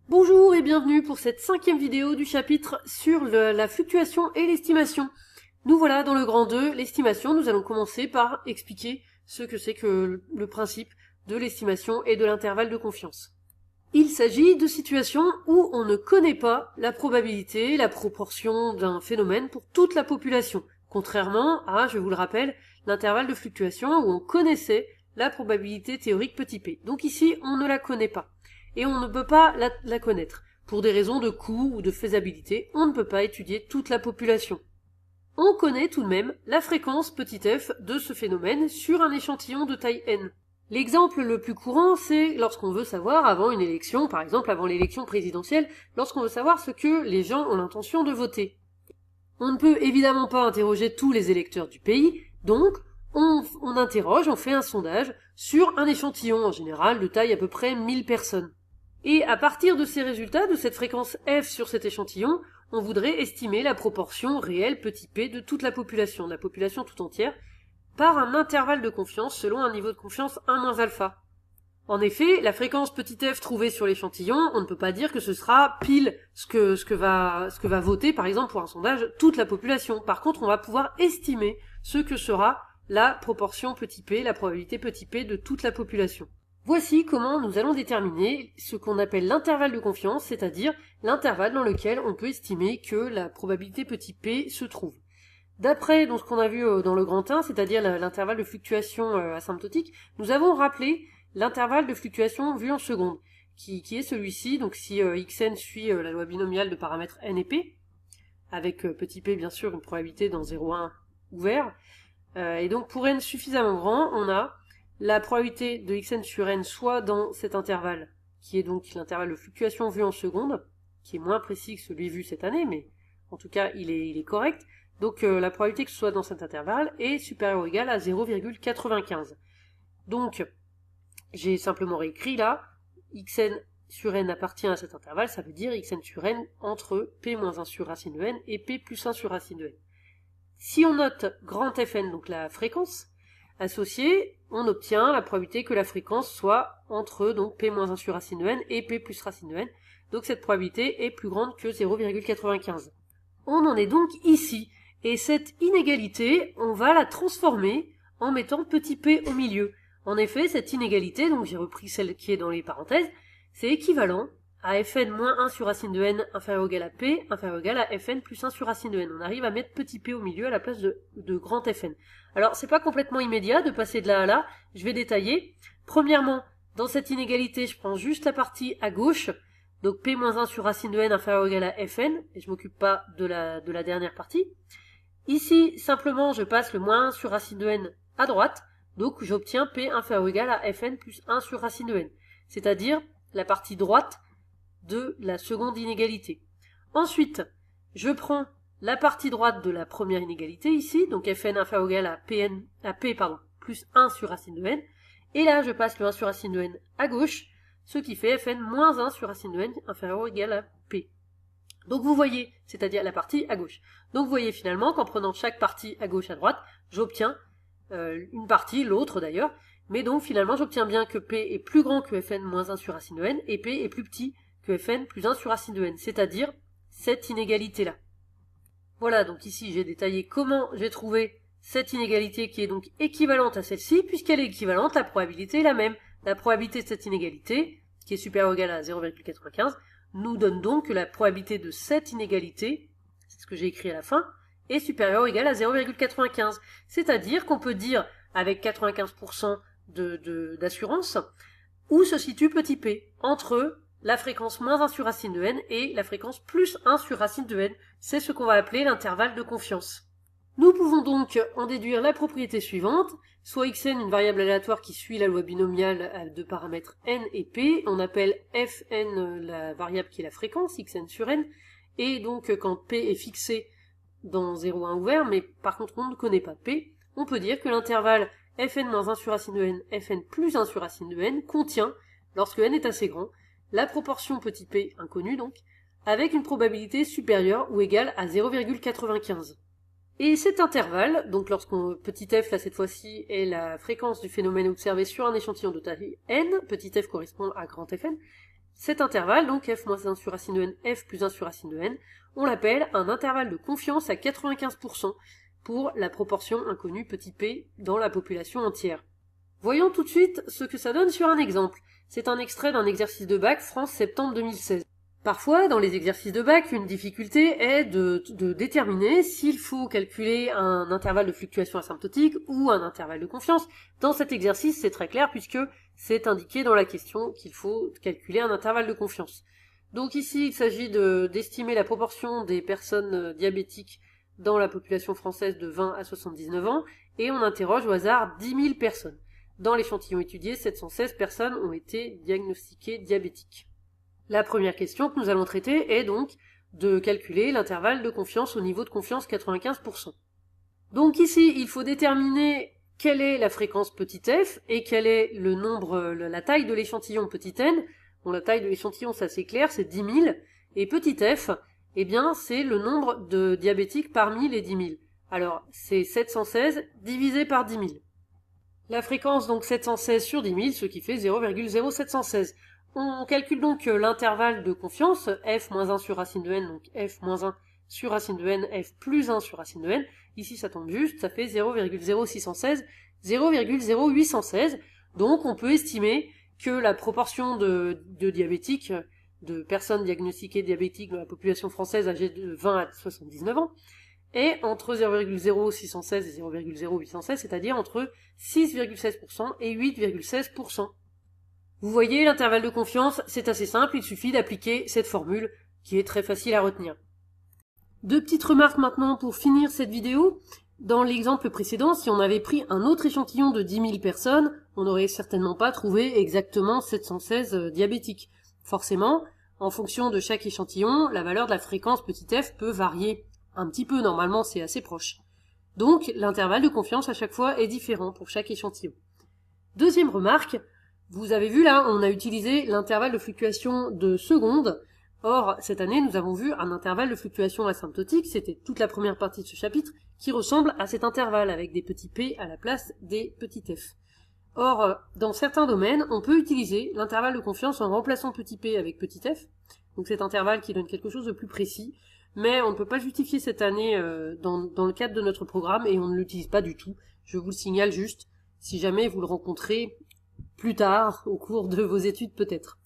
Bonjour et bienvenue pour cette 5e vidéo du chapitre sur la fluctuation et l'estimation. Nous voilà dans le grand 2, l'estimation. Nous allons commencer par expliquer ce que c'est que le principe de l'estimation et de l'intervalle de confiance. Il s'agit de situations où on ne connaît pas la probabilité, la proportion d'un phénomène pour toute la population, contrairement à, je vous le rappelle, l'intervalle de fluctuation où on connaissait la probabilité théorique petit p. Donc ici, on ne la connaît pas. Et on ne peut pas la connaître. Pour des raisons de coût ou de faisabilité, on ne peut pas étudier toute la population. On connaît tout de même la fréquence petit f de ce phénomène sur un échantillon de taille n. L'exemple le plus courant, c'est lorsqu'on veut savoir, avant une élection, par exemple avant l'élection présidentielle, lorsqu'on veut savoir ce que les gens ont l'intention de voter. On ne peut évidemment pas interroger tous les électeurs du pays, donc on interroge, on fait un sondage sur un échantillon en général de taille à peu près 1000 personnes. Et à partir de ces résultats, de cette fréquence f sur cet échantillon, on voudrait estimer la proportion réelle petit p de toute la population tout entière, par un intervalle de confiance selon un niveau de confiance 1-alpha. En effet, la fréquence petit f trouvée sur l'échantillon, on ne peut pas dire que ce sera pile ce que va voter, par exemple, pour un sondage, toute la population. Par contre, on va pouvoir estimer ce que sera la proportion petit p, la probabilité petit p de toute la population. Voici comment nous allons déterminer ce qu'on appelle l'intervalle de confiance, c'est-à-dire l'intervalle dans lequel on peut estimer que la probabilité petit p se trouve. D'après ce qu'on a vu dans le grand 1, c'est-à-dire l'intervalle de fluctuation asymptotique, nous avons rappelé l'intervalle de fluctuation vu en seconde, qui est celui-ci. Donc si xn suit la loi binomiale de paramètres n et p, avec petit p bien sûr une probabilité dans 0,1 ouvert, et donc pour n suffisamment grand, on a la probabilité de xn sur n soit dans cet intervalle, qui est donc l'intervalle de fluctuation vu en seconde, qui est moins précis que celui vu cette année, mais en tout cas il est correct. Donc la probabilité que ce soit dans cet intervalle est supérieure ou égale à 0,95. Donc j'ai simplement réécrit là, xn sur n appartient à cet intervalle, ça veut dire xn sur n entre p-1 sur racine de n et p plus 1 sur racine de n. Si on note grand Fn, donc la fréquence associée, on obtient la probabilité que la fréquence soit entre donc p-1 sur racine de n et p plus racine de n. Donc cette probabilité est plus grande que 0,95. On en est donc ici. Et cette inégalité, on va la transformer en mettant petit p au milieu. En effet, cette inégalité, donc j'ai repris celle qui est dans les parenthèses, c'est équivalent à fn moins 1 sur racine de n inférieur ou égal à p, inférieur ou égal à fn plus 1 sur racine de n. On arrive à mettre petit p au milieu à la place de grand fn. Alors, c'est pas complètement immédiat de passer de là à là, je vais détailler. Premièrement, dans cette inégalité, je prends juste la partie à gauche, donc p moins 1 sur racine de n inférieur ou égal à fn, et je m'occupe pas de la dernière partie. Ici, simplement, je passe le moins 1 sur racine de n à droite, donc j'obtiens p inférieur ou égal à fn plus 1 sur racine de n, c'est-à-dire la partie droite de la seconde inégalité. Ensuite, je prends la partie droite de la première inégalité ici, donc fn inférieur ou égal à p plus 1 sur racine de n, et là je passe le 1 sur racine de n à gauche, ce qui fait fn moins 1 sur racine de n inférieur ou égal à p. Donc vous voyez, c'est-à-dire la partie à gauche. Donc vous voyez finalement qu'en prenant chaque partie à gauche à droite, j'obtiens une partie, l'autre d'ailleurs, mais donc finalement j'obtiens bien que p est plus grand que fn moins 1 sur racine de n, et p est plus petit que fn plus 1 sur racine de n, c'est-à-dire cette inégalité-là. Voilà, donc ici j'ai détaillé comment j'ai trouvé cette inégalité qui est donc équivalente à celle-ci, puisqu'elle est équivalente, la probabilité est la même. La probabilité de cette inégalité, qui est supérieure ou égale à 0,95, nous donne donc que la probabilité de cette inégalité, c'est ce que j'ai écrit à la fin, est supérieure ou égale à 0,95. C'est-à-dire qu'on peut dire avec 95% d'assurance où se situe petit p, entre la fréquence moins 1 sur racine de n et la fréquence plus 1 sur racine de n. C'est ce qu'on va appeler l'intervalle de confiance. Nous pouvons donc en déduire la propriété suivante, soit xn une variable aléatoire qui suit la loi binomiale de paramètres n et p, on appelle fn la variable qui est la fréquence, xn sur n, et donc quand p est fixé dans 0,1 ouvert, mais par contre on ne connaît pas p, on peut dire que l'intervalle fn moins 1 sur racine de n, fn plus 1 sur racine de n contient, lorsque n est assez grand, la proportion petit p inconnue donc, avec une probabilité supérieure ou égale à 0,95. Et cet intervalle, donc lorsqu'on petit f là cette fois-ci est la fréquence du phénomène observé sur un échantillon de taille n, petit f correspond à grand Fn, Cet intervalle, donc f moins 1 sur racine de n, f plus 1 sur racine de n, on l'appelle un intervalle de confiance à 95% pour la proportion inconnue petit p dans la population entière. Voyons tout de suite ce que ça donne sur un exemple. C'est un extrait d'un exercice de bac France septembre 2016. Parfois, dans les exercices de bac, une difficulté est de déterminer s'il faut calculer un intervalle de fluctuation asymptotique ou un intervalle de confiance. Dans cet exercice, c'est très clair puisque c'est indiqué dans la question qu'il faut calculer un intervalle de confiance. Donc ici, il s'agit d'estimer la proportion des personnes diabétiques dans la population française de 20 à 79 ans, et on interroge au hasard 10 000 personnes. Dans l'échantillon étudié, 716 personnes ont été diagnostiquées diabétiques. La première question que nous allons traiter est donc de calculer l'intervalle de confiance au niveau de confiance 95%. Donc ici, il faut déterminer quelle est la fréquence petit f et quel est le nombre, la taille de l'échantillon petit n. Bon, la taille de l'échantillon, c'est assez clair, c'est 10 000. Et petit f, eh bien, c'est le nombre de diabétiques parmi les 10 000. Alors, c'est 716 divisé par 10 000. La fréquence, donc 716 sur 10 000, ce qui fait 0,0716. On calcule donc l'intervalle de confiance, f moins 1 sur racine de n, donc f moins 1 sur racine de n, f plus 1 sur racine de n. Ici, ça tombe juste, ça fait 0,0616, 0,0816. Donc, on peut estimer que la proportion de diabétiques, de personnes diagnostiquées diabétiques dans la population française âgée de 20 à 79 ans, est entre 0,0616 et 0,0816, c'est-à-dire entre 6,16% et 8,16%. Vous voyez, l'intervalle de confiance, c'est assez simple, il suffit d'appliquer cette formule qui est très facile à retenir. Deux petites remarques maintenant pour finir cette vidéo. Dans l'exemple précédent, si on avait pris un autre échantillon de 10 000 personnes, on n'aurait certainement pas trouvé exactement 716 diabétiques. Forcément, en fonction de chaque échantillon, la valeur de la fréquence petit f peut varier un petit peu, normalement c'est assez proche. Donc l'intervalle de confiance à chaque fois est différent pour chaque échantillon. Deuxième remarque, vous avez vu là, on a utilisé l'intervalle de fluctuation de secondes. Or, cette année, nous avons vu un intervalle de fluctuation asymptotique, c'était toute la première partie de ce chapitre, qui ressemble à cet intervalle, avec des petits p à la place des petits f. Or, dans certains domaines, on peut utiliser l'intervalle de confiance en remplaçant petit p avec petit f, donc cet intervalle qui donne quelque chose de plus précis, mais on ne peut pas justifier cette année dans le cadre de notre programme, et on ne l'utilise pas du tout. Je vous le signale juste, si jamais vous le rencontrez plus tard, au cours de vos études peut-être.